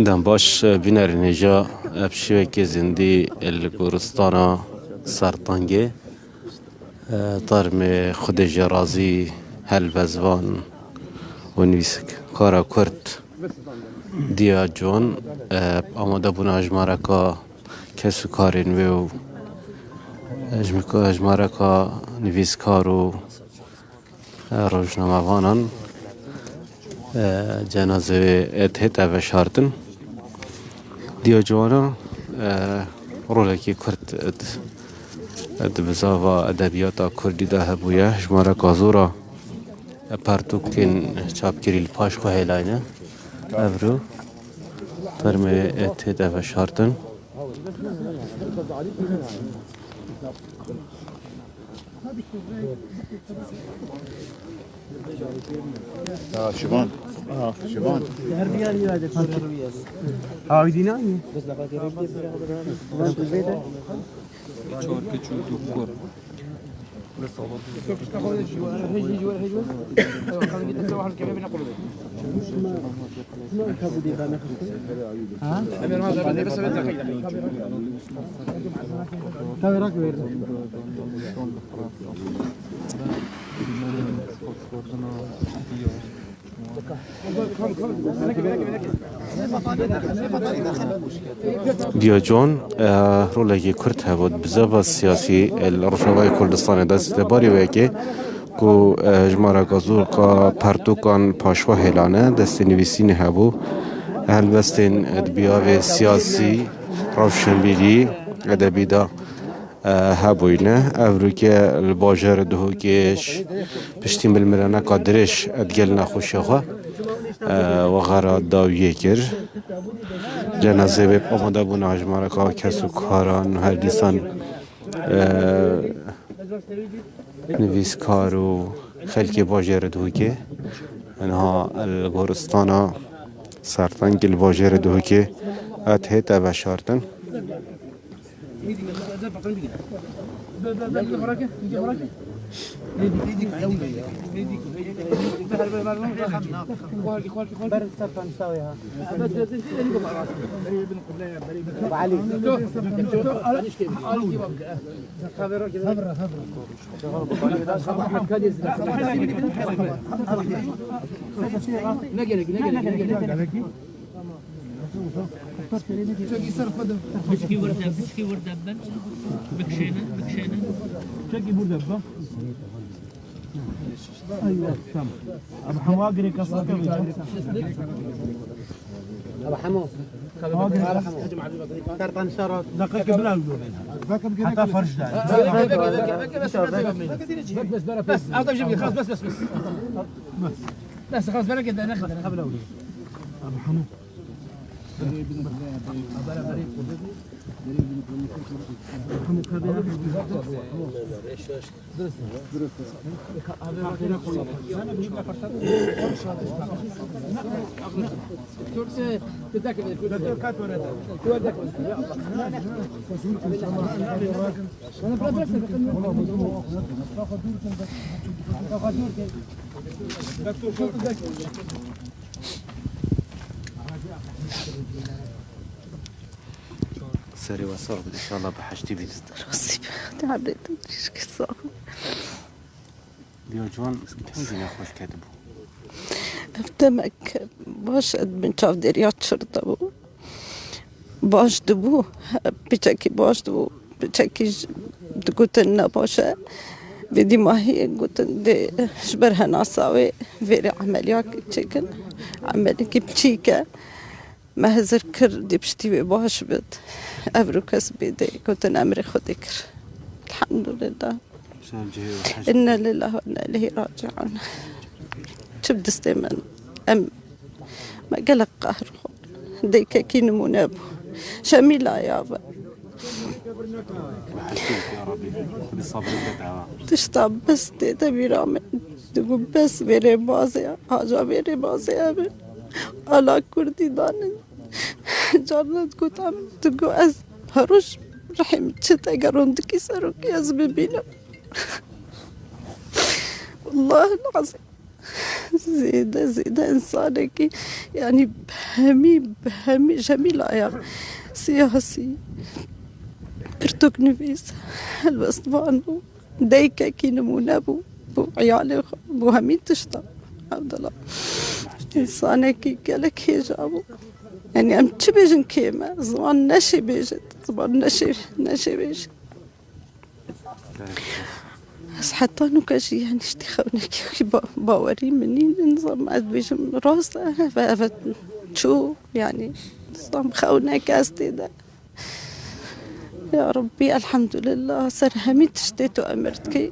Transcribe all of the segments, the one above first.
دم باش بینر نجا ابشوه که زندی الگورستانا سرطانگه طرم خود جرازی هلوزوان و نویسک کارا کرد دیا جوان آماده بونا اجمارکا کسو کارین و اجمارکا نویسکار و روشنامه وانان جنازه اتهت و شارتن دیا جوانا رولکی کرد بزاوا ادبیاتا کردی ده هبویه جمارا کازورا پرتوکین چاپکری الپاش خو هیلاینه افرو فرم اتهت و شارتن شبان شبان عايدين دیا جوان رولکی کرد هبود بزاف سیاسی الرشاوی کردستان دست باری وکی کو جمارا کازور کا پرتوکان پاشوا هلانه دست نویسین هبو هلوستین ادبیاء سیاسی روشنبیری ادبی دا هبوینه افروکه الباجر دهوکیش پشتیم بالمرانه قدرش ادگل نخوشه خواه و غرا داویه کر جنازه به آماده بونه اجمارا که کسو کاران هر دیسان نویسکار و خلک باجر دوکه انها الگورستانا سرطنگ الباجر دوکه اتهت و شارتن بشكي ورده بكشينه شكي بورده ايوه تمام ابو حماقري قصدك ابو حمو سرطان شرط دقيقه بلا حتى فرج بس خلاص بالك ناخذ قبل اولي ابو حمو سري وصار ان شاء الله بحشتي بيت راسي تعبت ايش كسر ديو جوان كم خوش كاتبو افتمك باش من شاف دريات شرطة بو باش دبو بتشكي باش دبو بتشكي قلت لنا باشا بدي ما هي قلت دي شبرها ناصاوي فيري عمليات تشكن عملية بتشيكا ما هزر كر دي بشتي باش بد أبركس بيدي كنت أمري خدكر الحمد لله إنا لله وإنا إليه راجعون شبد استيمن أم ما قلق قهر ديك كين منابو شميلا يابا تشتاب بس تبي رامن تقول بس بيري بازي حاجة بيري بازي أبن على كردي دانن جارت گفتم تو از هروش رحم چه تگروندکی سروکی از ببینم والله العظيم زيادة إنسانة كي يعني بهمي جميلة يا سياسي برتوك نفيس البسطبان بو دايكا كي نمونا بو عيالي بو همين تشتا عبد الله إنسانة كي قالك هي جابو يعني أم تبيجن كيما زمان نشي بيجت زمان نشي بيجت بس حتى انه كاشي يعني اشتي خونك باوري مني نظام ادويجم راسه شو يعني نظام خونك استيدا يا ربي الحمد لله سر همي تشتيتو امرتكي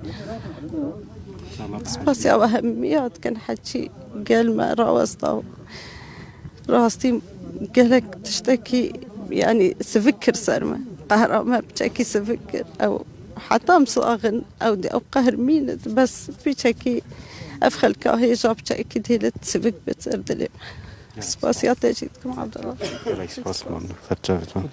بس يا اهميات كان حكي قال ما راوسته راستي قالك تشتكي يعني سفكر سرمه قهر ما بتشكي سفكر او حتى مصاغن او دي او قهر مين بس بيشكي افخل كاهي جاب شكي ديلت سبك بتردلي سباسيات جيتكم عبد الله سپاس من فرجاوتون